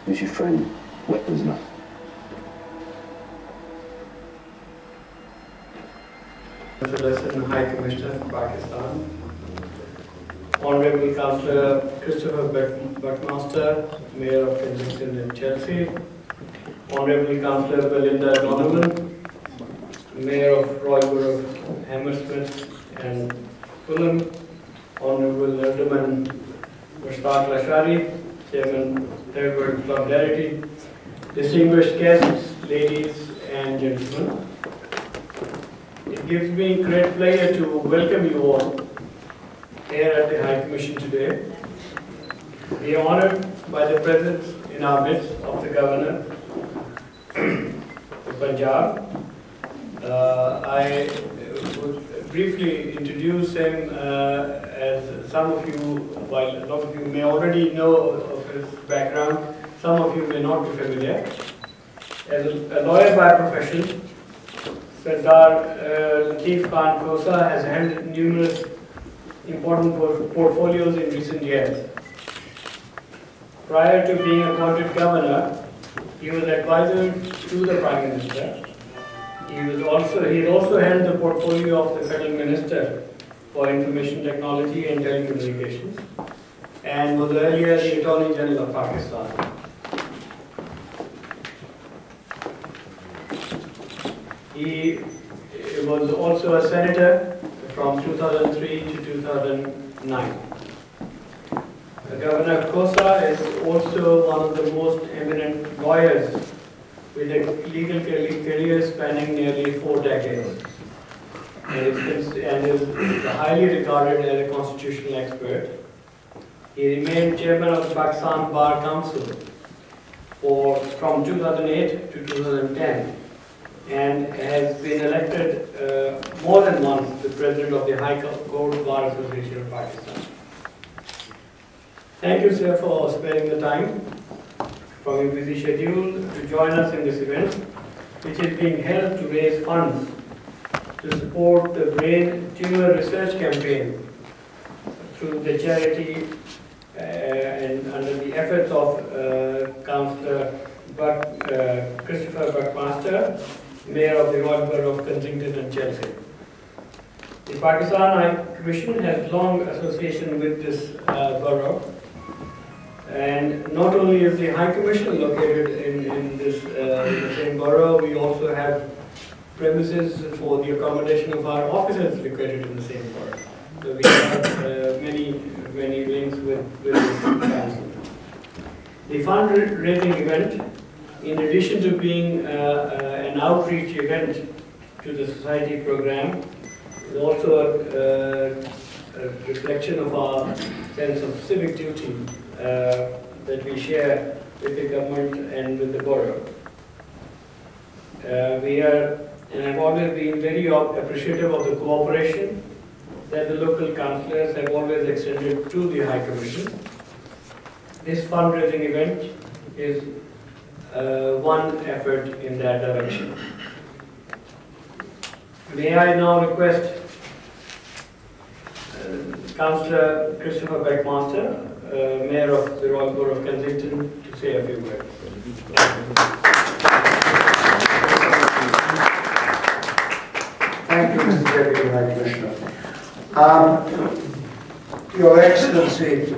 Who's your friend? Weapons man. Assistant High Commissioner of Pakistan, Honorable Councillor Christopher Buckmaster, Mayor of Kensington and Chelsea, Honorable Councillor Belinda Donovan, Mayor of Royal Borough, Hammersmith and Fulham, Honorable Alderman Mushtaq Lashari, Chairman, Third World Solidarity, distinguished guests, ladies and gentlemen. It gives me great pleasure to welcome you all here at the High Commission today. We are honored by the presence in our midst of the Governor of Punjab. I would briefly introduce him as some of you, while a lot of you may already know of his background, some of you may not be familiar. As a lawyer by profession, Sardar Lateef Khan Khosa has held numerous important portfolios in recent years. Prior to being appointed governor, he was advisor to the Prime Minister. He had also held the portfolio of the Federal Minister for Information Technology and Telecommunications, and was earlier the Attorney General of Pakistan. He was also a senator from 2003 to 2009. Governor Khosa is also one of the most eminent lawyers with a legal career spanning nearly 4 decades, and is highly regarded as a constitutional expert. He remained chairman of the Pakistan Bar Council from 2008 to 2010. And has been elected more than once the President of the High Court Bar Association of Pakistan. Thank you, sir, for sparing the time from your busy schedule to join us in this event, which is being held to raise funds to support the brain tumor research campaign through the charity and under the efforts of Councillor Christopher Buckmaster, Mayor of the Royal Borough of Kensington and Chelsea. The Pakistan High Commission has long association with this borough, and not only is the High Commission located in the same borough, we also have premises for the accommodation of our officers located in the same borough. So we have many links with this council. The fundraising event, in addition to being an outreach event to the society program, is also a reflection of our sense of civic duty that we share with the government and with the borough. And I've always been very appreciative of the cooperation that the local councillors have always extended to the High Commission. This fundraising event is one effort in that direction. May I now request Councillor Christopher Buckmaster, Mayor of the Royal Borough of Kensington, to say a few words. Thank you, Mr. Deputy High Commissioner. Your Excellency,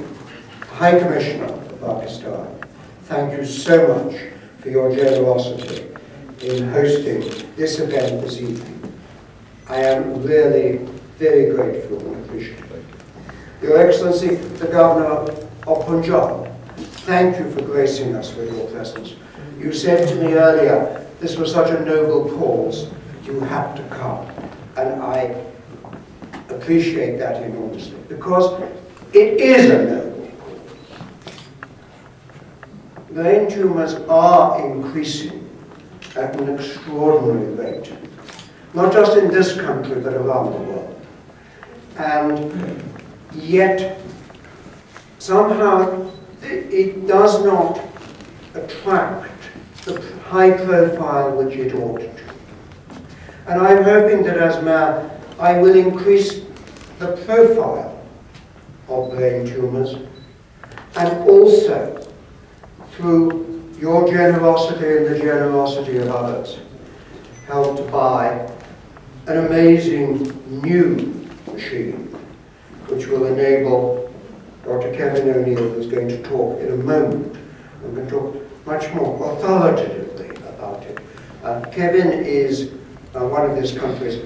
High Commissioner for Pakistan, thank you so much for your generosity in hosting this event this evening. I am really very grateful and appreciative. Your Excellency, the Governor of Punjab, thank you for gracing us with your presence. You said to me earlier, this was such a noble cause, you had to come. And I appreciate that enormously, because it is a noble cause. Brain tumors are increasing at an extraordinary rate, not just in this country, but around the world. And yet, somehow, it does not attract the high profile which it ought to. And I'm hoping that as Mayor, I will increase the profile of brain tumors, and also through Your generosity and the generosity of others helped to buy an amazing new machine, which will enable Dr. Kevin O'Neill, who's going to talk in a moment. I'm going to talk much more authoritatively about it. Kevin is one of this country's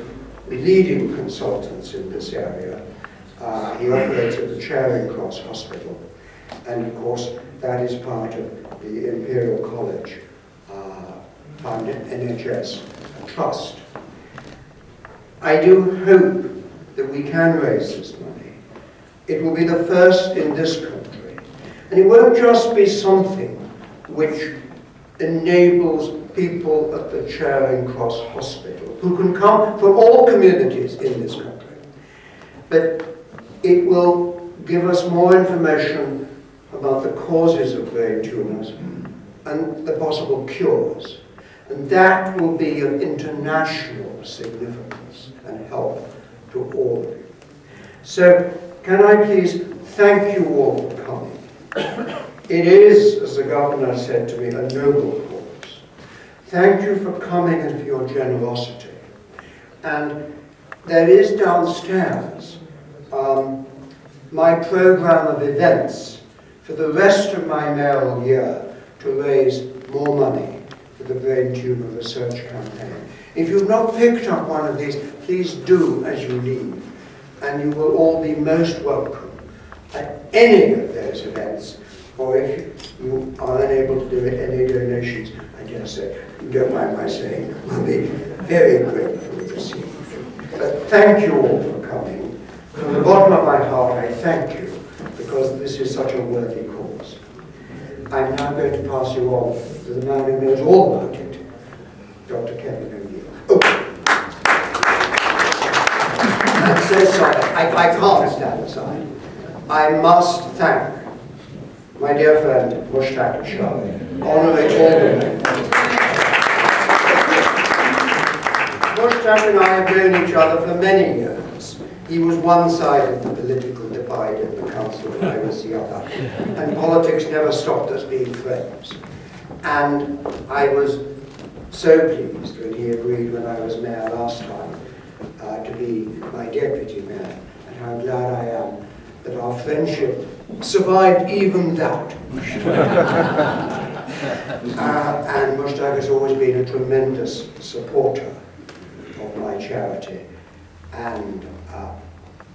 leading consultants in this area. He operates at the Charing Cross Hospital, and of course that is part of the Imperial College funded NHS Trust. I do hope that we can raise this money. It will be the first in this country, and it won't just be something which enables people at the Charing Cross Hospital, who can come from all communities in this country, but it will give us more information about the causes of brain tumours and the possible cures. And that will be of international significance and help to all of you. So, can I please thank you all for coming. It is, as the Governor said to me, a noble cause. Thank you for coming and for your generosity. And there is downstairs my program of events for the rest of my mayoral year to raise more money for the Brain Tumour Research Campaign. If you've not picked up one of these, please do as you leave, and you will all be most welcome at any of those events, or if you are unable to do it, any donations, I dare say, you don't mind my saying, we'll be very grateful to receive. But thank you all for coming. From the bottom of my heart, I thank you, because this is such a worthy cause. I'm now going to pass you on to the man who knows all about it, Dr. Kevin O'Neill. Oh. I'm so sorry, I can't stand aside. I must thank my dear friend, Mushtaq Shah, Honorary Alderman. Mushtaq and I have known each other for many years. He was one side of the political divide in the council and I was the other. And politics never stopped us being friends. And I was so pleased when he agreed when I was mayor last time to be my deputy mayor, and how glad I am that our friendship survived even that. And Mushtaq has always been a tremendous supporter of my charity, and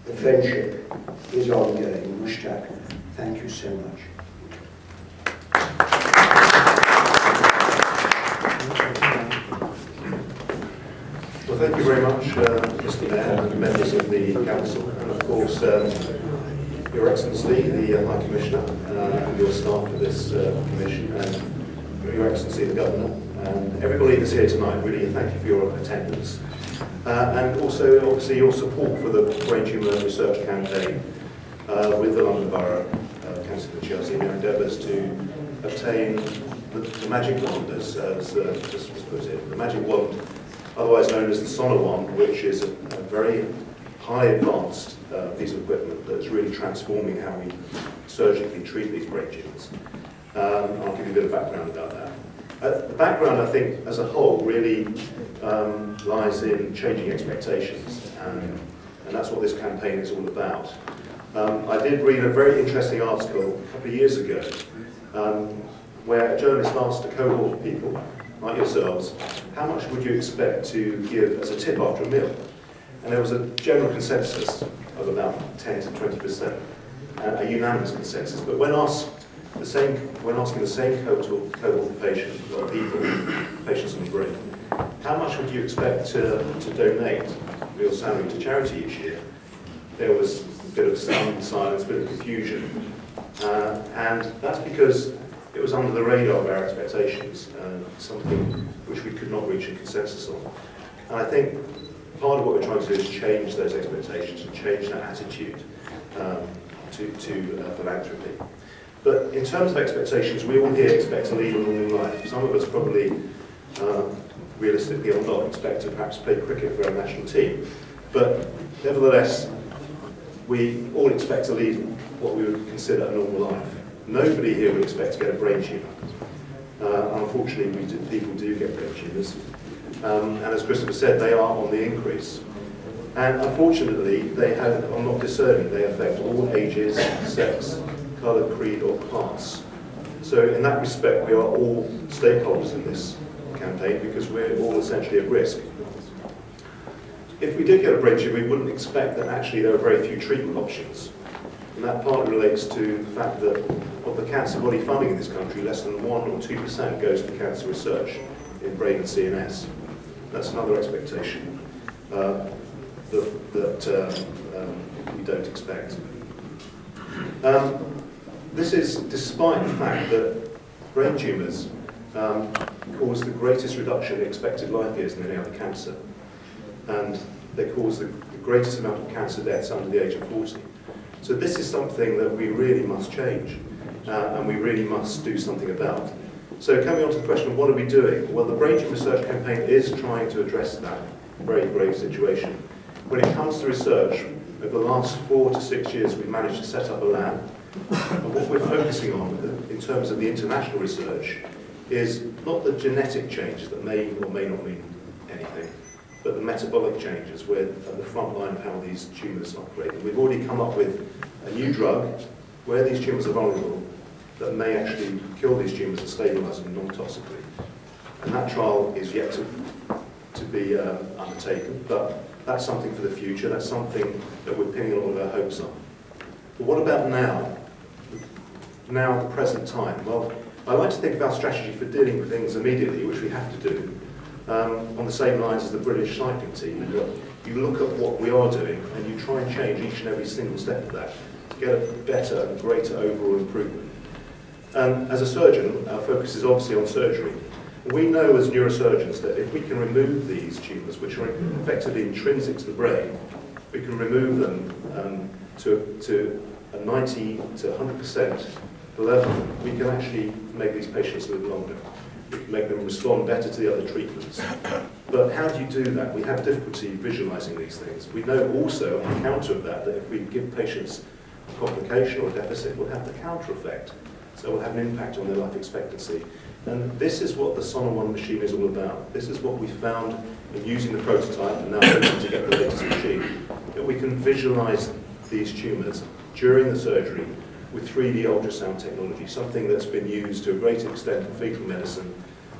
the friendship is ongoing. Mushtaq, thank you so much. Well, thank you very much, Mr. Mayor and members of the Council, and of course, Your Excellency, the High Commissioner, and your staff of this Commission, and Your Excellency, the Governor, and everybody that's here tonight. Really thank you for your attendance. And also, obviously, your support for the Brain Tumour Research Campaign with the London Borough Council of Chelsea, in their endeavours to obtain the magic wand, as just put it, the magic wand, otherwise known as the Sonowand, which is a very high advanced piece of equipment that's really transforming how we surgically treat these brain tumours. I'll give you a bit of background about that. The background, I think, as a whole, really lies in changing expectations, and that's what this campaign is all about. I did read a very interesting article a couple of years ago, where a journalist asked a cohort of people, like yourselves, how much would you expect to give as a tip after a meal? And there was a general consensus of about 10 to 20%, a unanimous consensus. But when asking the same cohort of patients on the brain, how much would you expect to donate for your salary to charity each year? There was a bit of silence, a bit of confusion, and that's because it was under the radar of our expectations, something which we could not reach a consensus on. And I think part of what we're trying to do is change those expectations and change that attitude to philanthropy. But in terms of expectations, we all here expect to lead a normal life. Some of us probably, realistically or not, expect to perhaps play cricket for our national team. But nevertheless, we all expect to lead what we would consider a normal life. Nobody here would expect to get a brain tumour. Unfortunately, people do get brain tumours. And as Christopher said, they are on the increase. And unfortunately, they are not discerning. They affect all ages, sex, colour, creed or class. So in that respect, we are all stakeholders in this campaign because we're all essentially at risk. If we did get a brain tumour, we wouldn't expect that actually there are very few treatment options. And that partly relates to the fact that of the cancer body funding in this country, less than 1 or 2% goes to cancer research in brain and CNS. That's another expectation that we don't expect. This is despite the fact that brain tumours cause the greatest reduction in expected life years than any other cancer. And they cause the greatest amount of cancer deaths under the age of 40. So this is something that we really must change, and we really must do something about. So coming on to the question of what are we doing? Well, the Brain Tumor Research Campaign is trying to address that very grave situation. When it comes to research, over the last 4 to 6 years, we've managed to set up a lab. And what we're focusing on in terms of the international research is not the genetic changes that may or may not mean anything, but the metabolic changes, where at the front line of how these tumours operate. And we've already come up with a new drug where these tumours are vulnerable that may actually kill these tumours and stabilise them non-toxically. And that trial is yet to be undertaken, but that's something for the future. That's something that we're pinning a lot of our hopes on. But what about now? Now, at the present time? Well, I like to think of our strategy for dealing with things immediately, which we have to do, on the same lines as the British cycling team. You look at what we are doing and you try and change each and every single step of that to get a better and greater overall improvement. And as a surgeon, our focus is obviously on surgery. We know as neurosurgeons that if we can remove these tumours, which are effectively intrinsic to the brain, we can remove them to a 90 to 100% level. We can actually make these patients live longer. We can make them respond better to the other treatments. But how do you do that? We have difficulty visualising these things. We know also, on the counter of that, that if we give patients a complication or a deficit, we'll have the counter effect. So we'll have an impact on their life expectancy. And this is what the Sonowand machine is all about. This is what we found in using the prototype and now hoping to get the latest machine, that we can visualise these tumours during the surgery with 3D ultrasound technology, something that's been used to a great extent in fetal medicine,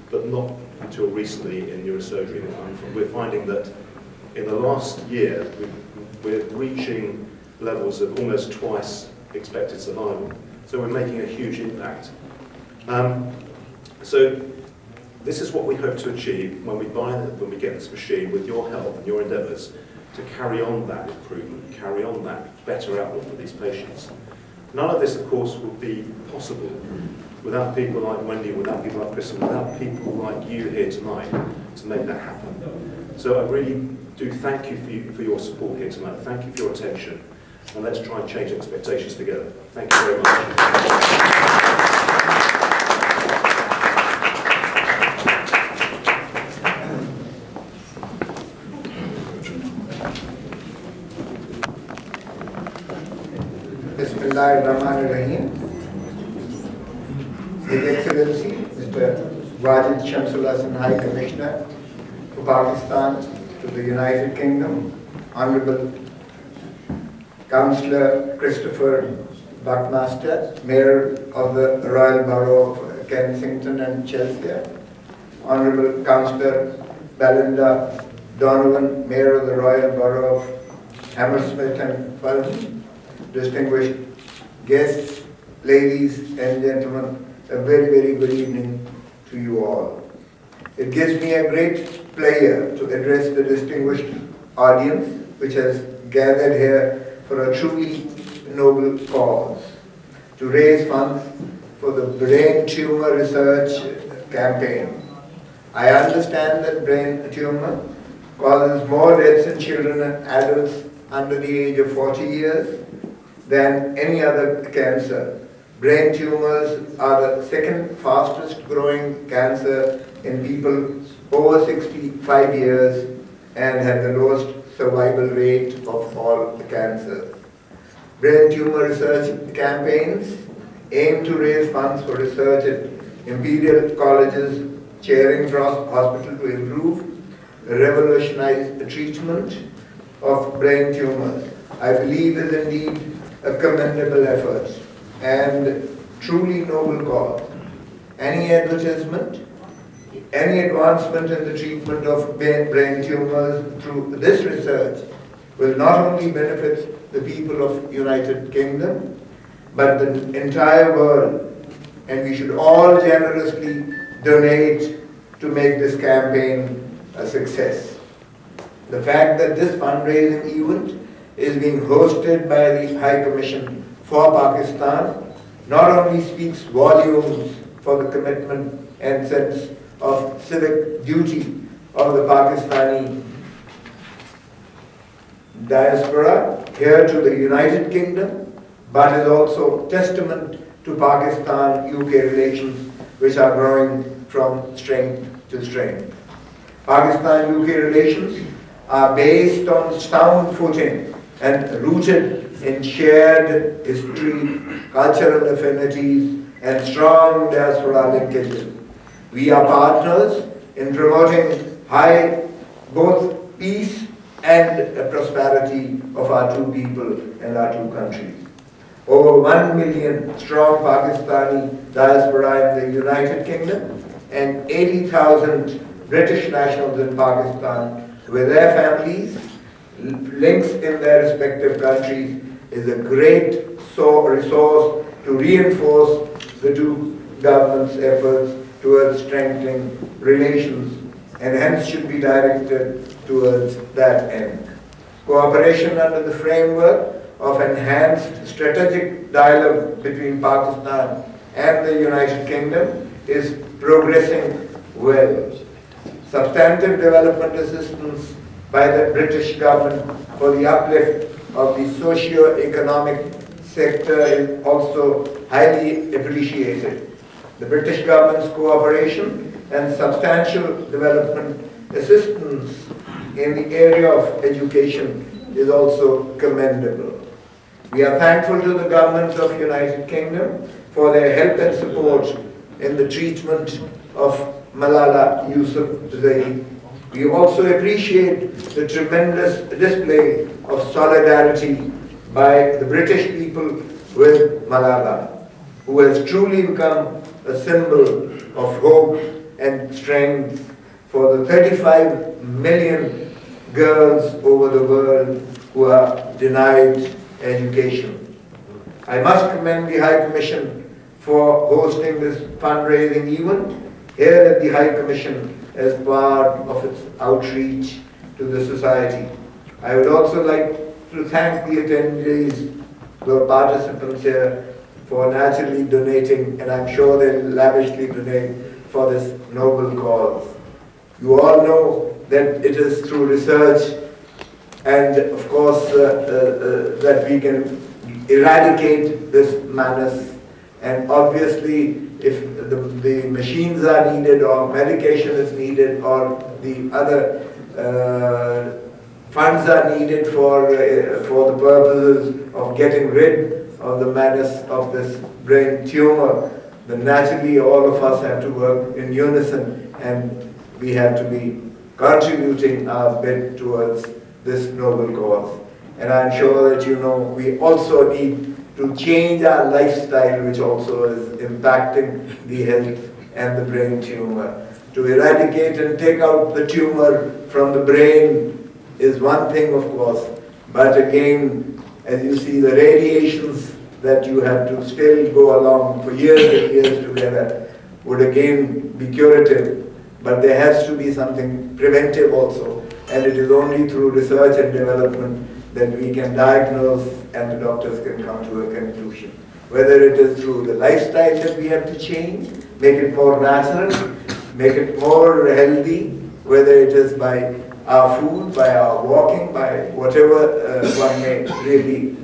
but not until recently in neurosurgery. And we're finding that in the last year, we're reaching levels of almost twice expected survival. So we're making a huge impact. So this is what we hope to achieve when we get this machine, with your help and your endeavours, to carry on that improvement, carry on that better outlook for these patients. None of this, of course, would be possible without people like Wendy, without people like Chris, and without people like you here tonight to make that happen. So I really do thank you for your support here tonight. Thank you for your attention. And let's try and change expectations together. Thank you very much. Bismillahirrahmanirrahim. His Excellency, Mr. Wajid Shamsul Hasan, High Commissioner for Pakistan to the United Kingdom, Honorable Councillor Christopher Buckmaster, Mayor of the Royal Borough of Kensington and Chelsea, Honorable Councillor Belinda Donovan, Mayor of the Royal Borough of Hammersmith and Fulham, distinguished guests, ladies and gentlemen, a very, very good evening to you all. It gives me a great pleasure to address the distinguished audience which has gathered here for a truly noble cause, to raise funds for the brain tumor research campaign. I understand that brain tumor causes more deaths in children and adults under the age of 40 years than any other cancer. Brain tumors are the second fastest growing cancer in people over 65 years and have the lowest survival rate of all the cancers. Brain tumor research campaigns aim to raise funds for research at Imperial College's Charing Cross Hospital to improve, revolutionize the treatment of brain tumors, I believe is indeed a commendable effort and truly noble cause. Any advertisement, any advancement in the treatment of brain tumors through this research will not only benefit the people of United Kingdom, but the entire world. And we should all generously donate to make this campaign a success. The fact that this fundraising event is being hosted by the High Commission for Pakistan not only speaks volumes for the commitment and sense of civic duty of the Pakistani diaspora here to the United Kingdom, but is also testament to Pakistan-UK relations, which are growing from strength to strength. Pakistan-UK relations are based on sound footing and rooted in shared history, cultural affinities, and strong diaspora linkages. We are partners in promoting both peace and prosperity of our two people and our two countries. Over 1 million strong Pakistani diaspora in the United Kingdom and 80,000 British nationals in Pakistan with their families, links in their respective countries, is a great resource to reinforce the two governments' efforts towards strengthening relations, and hence should be directed towards that end. Cooperation under the framework of enhanced strategic dialogue between Pakistan and the United Kingdom is progressing well. Substantive development assistance by the British government for the uplift of the socio-economic sector is also highly appreciated. The British government's cooperation and substantial development assistance in the area of education is also commendable. We are thankful to the governments of United Kingdom for their help and support in the treatment of Malala Yousafzai. We also appreciate the tremendous display of solidarity by the British people with Malala, who has truly become a symbol of hope and strength for the 35 million girls over the world who are denied education. I must commend the High Commission for hosting this fundraising event here at the High Commission as part of its outreach to the society. I would also like to thank the attendees, the participants here, for naturally donating, and I'm sure they'll lavishly donate for this noble cause. You all know that it is through research and of course that we can eradicate this madness, and obviously if the machines are needed or medication is needed or the other funds are needed for the purposes of getting rid of the madness of this brain tumor, then naturally all of us have to work in unison, and we have to be contributing our bit towards this noble cause. And I'm sure that you know we also need to change our lifestyle, which also is impacting the health and the brain tumor. To eradicate and take out the tumor from the brain is one thing, of course, but again, as you see, the radiations that you have to still go along for years and years together would again be curative, but there has to be something preventive also, and it is only through research and development that we can diagnose and the doctors can come to a conclusion. Whether it is through the lifestyle that we have to change, make it more natural, make it more healthy, whether it is by our food, by our walking, by whatever one may really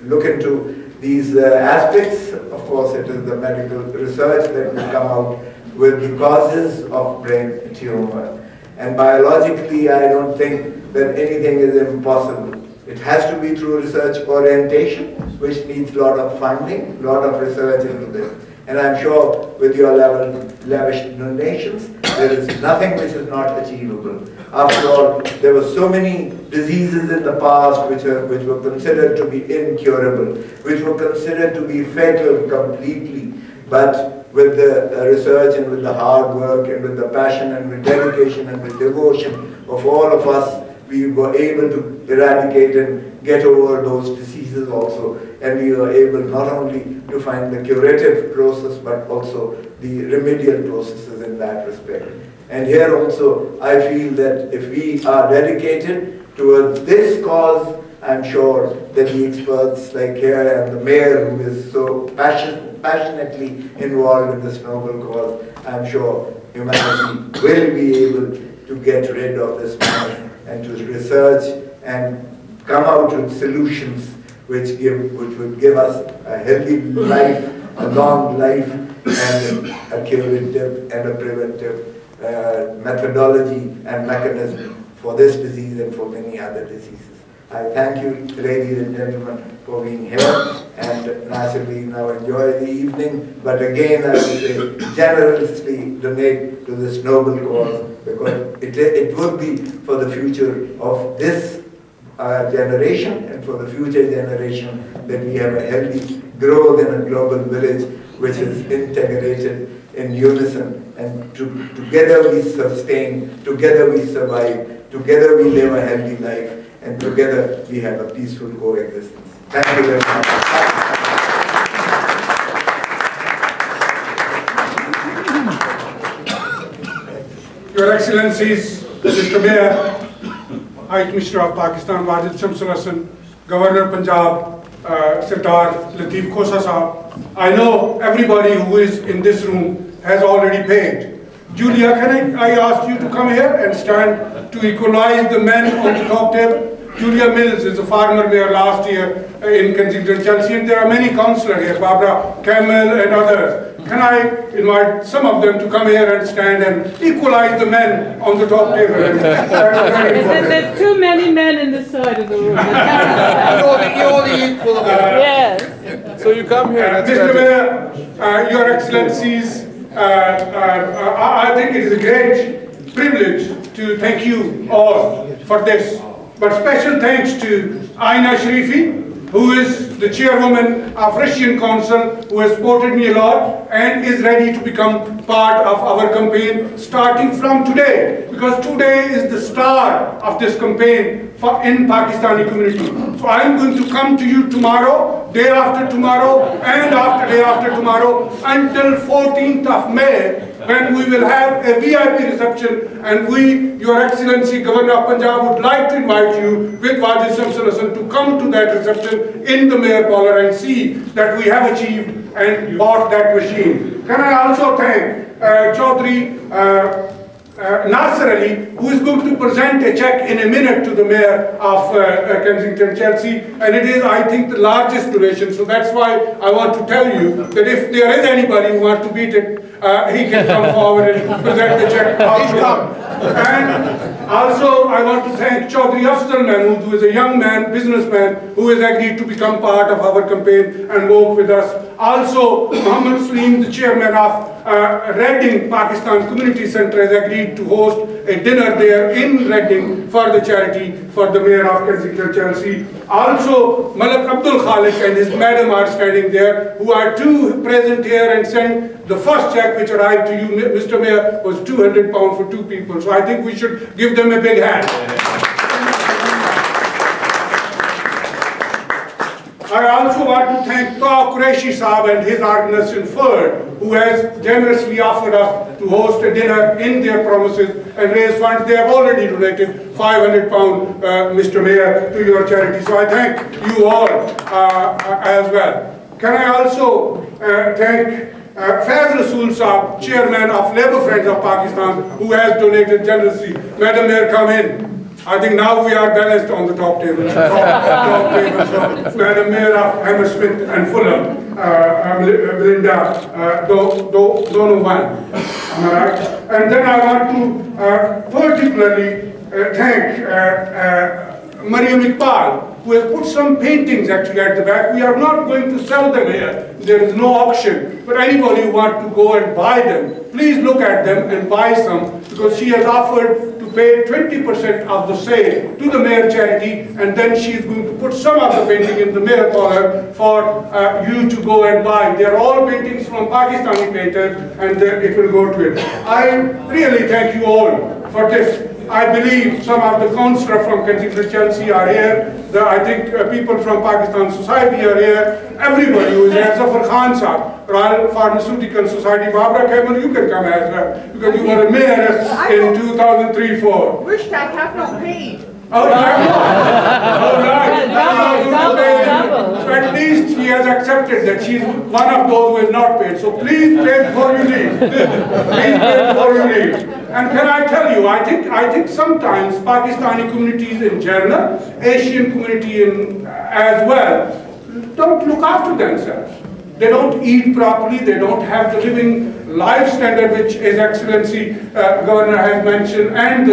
look into these aspects. Of course, it is the medical research that will come out with the causes of brain tumor. And biologically, I don't think that anything is impossible. It has to be through research orientation, which needs a lot of funding, a lot of research into this. And I'm sure with your lavish donations, there is nothing which is not achievable. After all, there were so many diseases in the past which were considered to be incurable, which were considered to be fatal completely. But with the research and with the hard work and with the passion and with dedication and with devotion of all of us, we were able to eradicate and get over those diseases also. And we were able not only to find the curative process, but also the remedial processes in that respect. And here also, I feel that if we are dedicated towards this cause, I'm sure that the experts like here and the mayor, who is so passionately involved in this noble cause, I'm sure humanity will be able to get rid of this mess and to research and come out with solutions which would give us a healthy life, a long life, and a curative and a preventive methodology and mechanism for this disease and for many other diseases. I thank you, ladies and gentlemen, for being here, and naturally now enjoy the evening. But again, I would say, generously donate to this noble cause, because it would be for the future of this generation and for the future generation that we have a healthy growth in a global village which is integrated in unison, and together we sustain, together we survive, together we live a healthy life, and together we have a peaceful coexistence. Thank you very much. Your Excellencies, Mr. Mayor, High Commissioner of Pakistan, Wajid Shamsul Hasan, Governor Punjab, Sardar Lateef Khosa Sahab, I know everybody who is in this room has already paid. Julia, can I ask you to come here and stand to equalize the men on the top table? Julia Mills is a former mayor last year in Kensington, Chelsea, and there are many councillors here, Barbara Camel and others. Can I invite some of them to come here and stand and equalize the men on the top table? There's too many men in this side of the room. You're the equal of Yes. So you come here. Mr. Mayor, Your Excellencies, I think it is a great privilege to thank you all for this. But special thanks to Aina Sharifi, who is the chairwoman of Russian Council, who has supported me a lot and is ready to become part of our campaign starting from today, because today is the start of this campaign in Pakistani community. So I am going to come to you tomorrow, day after tomorrow, and after day after tomorrow until 14th of May, when we will have a VIP reception, and we, Your Excellency Governor of Punjab, would like to invite you with Wajid Shamsul Hasan to come to that reception in the Mayor Parlour and see that we have achieved and bought that machine. Can I also thank Chaudhry Nasser Ali, who is going to present a check in a minute to the Mayor of Kensington, Chelsea, and it is, I think, the largest donation. So that's why I want to tell you that if there is anybody who wants to beat it, he can come forward and present the check. And also, I want to thank Chaudhry Afzal Mahmood, who is a young man, businessman, who has agreed to become part of our campaign and work with us. Also, Muhammad Salim, the chairman of Reading Pakistan Community Center, has agreed to host a dinner there in Reading for the charity for the Mayor of Kensington, Chelsea. Also, Malak Abdul Khalik and his madam are standing there, who are present here and sent the first check which arrived to you, Mr. Mayor, was £200 for 2 people. So I think we should give them a big hand. I also want to thank Taha Qureshi Saab and his organization FIRD, who has generously offered us to host a dinner in their premises and raise funds. They have already donated £500, Mr. Mayor, to your charity. So I thank you all as well. Can I also thank Faiz Rasool Saab, chairman of Labour Friends of Pakistan, who has donated generously. Madam Mayor, come in. I think now we are balanced on the top table. Top table. So, Madam Mayor of Hammersmith and Fulham, Melinda Sonowand. Am I right? And then I want to particularly thank Mariam Iqbal, who has put some paintings actually at the back. We are not going to sell them here. There is no auction. But anybody who wants to go and buy them, please look at them and buy some, because she has offered to pay 20% of the sale to the mayor charity, and then she is going to put some of the painting in the mayor collar for you to go and buy. They are all paintings from Pakistani painters, and it will go to it. I really thank you all for this. I believe some of the councillors from Kensington Chelsea are here. I think people from Pakistan Society are here. Everybody who is here, Zafar Khan Sahab, Royal Pharmaceutical Society, Barbara Cameron, you can come as well, because you were a mayor in 2003-04. Wish that have not paid. Oh, right. So at least she has accepted that she is one of those who is not paid. So please pay before you leave. Please pay before you leave. And can I tell you, I think sometimes Pakistani communities in general, Asian community as well, don't look after themselves. They don't eat properly, they don't have the living life standard which His Excellency Governor has mentioned, and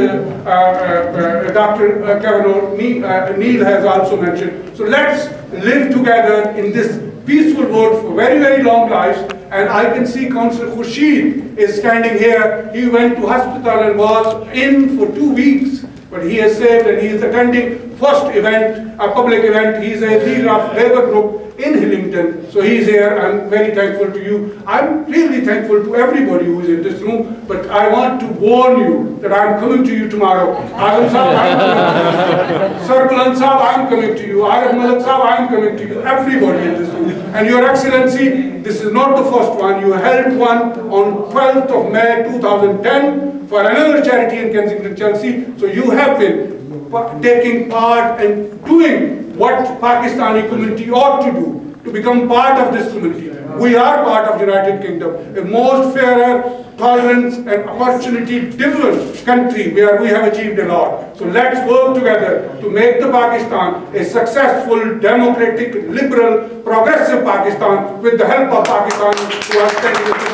Dr. Kavanaugh Neil has also mentioned. So let's live together in this peaceful world for very, very long lives. And I can see Councillor Khurshid is standing here. He went to hospital and was in for 2 weeks, but he has saved, and he is attending first event, a public event. He is a leader of labor group in Hillington, so he is here. I'm very thankful to you. I'm really thankful to everybody who is in this room, but I want to warn you that I'm coming to you tomorrow. Azam Sahab, I'm coming to you. Sir Buland Sahab, I'm coming to you. Arif Malik Sahab, I'm coming to you. Everybody in this room. And Your Excellency, this is not the first one. You held one on 12th of May 2010 for another charity in Kensington, Chelsea. So you have been taking part and doing what Pakistani community ought to do to become part of this community. We are part of the United Kingdom, a most fairer, tolerant and opportunity-driven country where we have achieved a lot. So let's work together to make the Pakistan a successful, democratic, liberal, progressive Pakistan with the help of Pakistanis who are standing with us.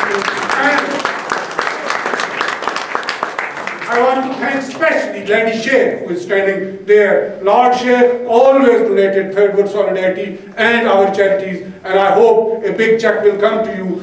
I want to thank especially Lady Sheikh, who is standing there. Lord Sheikh always donated Third World Solidarity and our charities, and I hope a big check will come to you,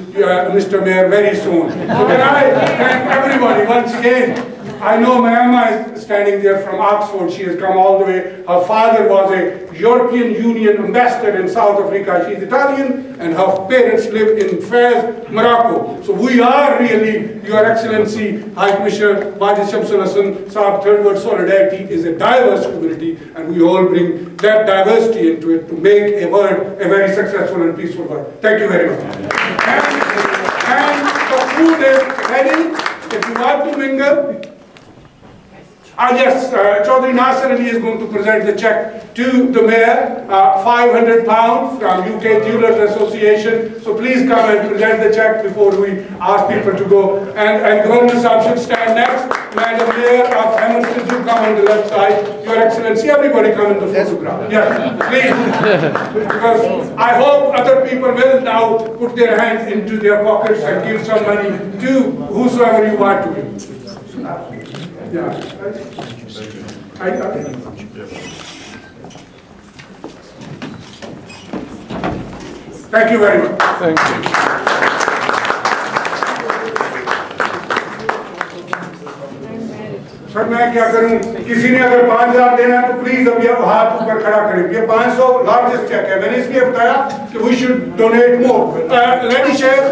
Mr. Mayor, very soon. So can I thank everybody once again. I know Mayama is standing there from Oxford. She has come all the way. Her father was a European Union ambassador in South Africa. She's Italian, and her parents live in Fez, Morocco. So we are really, Your Excellency, High Commissioner Wajid Shamsul Hassan Saab, Third World Solidarity is a diverse community, and we all bring that diversity into it to make a world a very successful and peaceful world. Thank you very much. And the food is ready. If you want to mingle, yes, Chaudhry Nasser Ali is going to present the check to the mayor, £500 from UK Jewelers Association. So please come and present the check before we ask people to go. And Governor Sahab should stand next. Madam Mayor of Hammersmith, you come on the left side. Your Excellency, everybody come in the photograph. Yes, please. Because I hope other people will now put their hands into their pockets and give some money to whosoever you want to give. Yeah. Thank you very much. Thank you. Sir मैं क्या करूं, किसी ने अगर 5000 देना है तो please अब ये हाथ ऊपर खड़ा करें. ये 500 लार्जेस्ट चेक है. मैंने इसलिए बताया कि we should donate more. Lady Sheikh,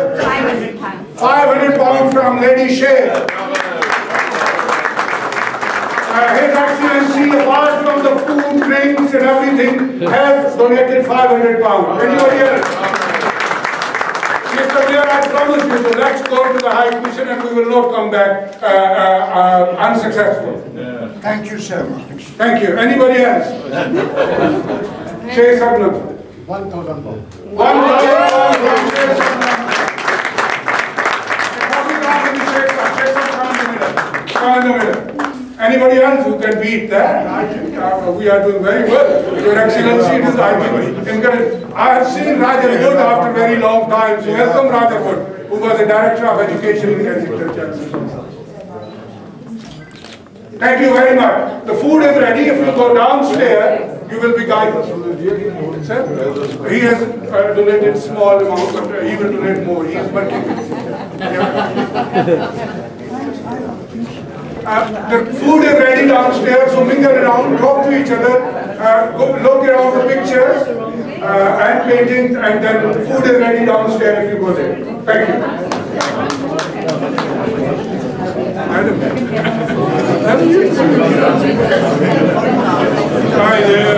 £500 from Lady Sheikh. His Excellency, apart from the food, drinks and everything, has donated £500. Anybody else? Mr. Mayor, I promise you, so let's go to the High Commission and we will not come back unsuccessful. Thank you so much. Thank you. Anybody else? Sheikh Sabnam. 1,000 pounds. 1,000 pounds. Anybody else who can beat that? I think we are doing very well. Your Excellency, it is, I think, encouraged. I have seen Raja Hood after a very long time. So welcome Raja Hood, who was the Director of Education in Kensington, Chelsea. Thank you very much. The food is ready. If you go downstairs, you will be guided. Sir, he has donated small amount, but he will donate more. He is working with you. The food is ready downstairs, so mingle around, talk to each other, go look around the pictures and paintings, and then food is ready downstairs if you go there. Thank you. Madam. Hi there.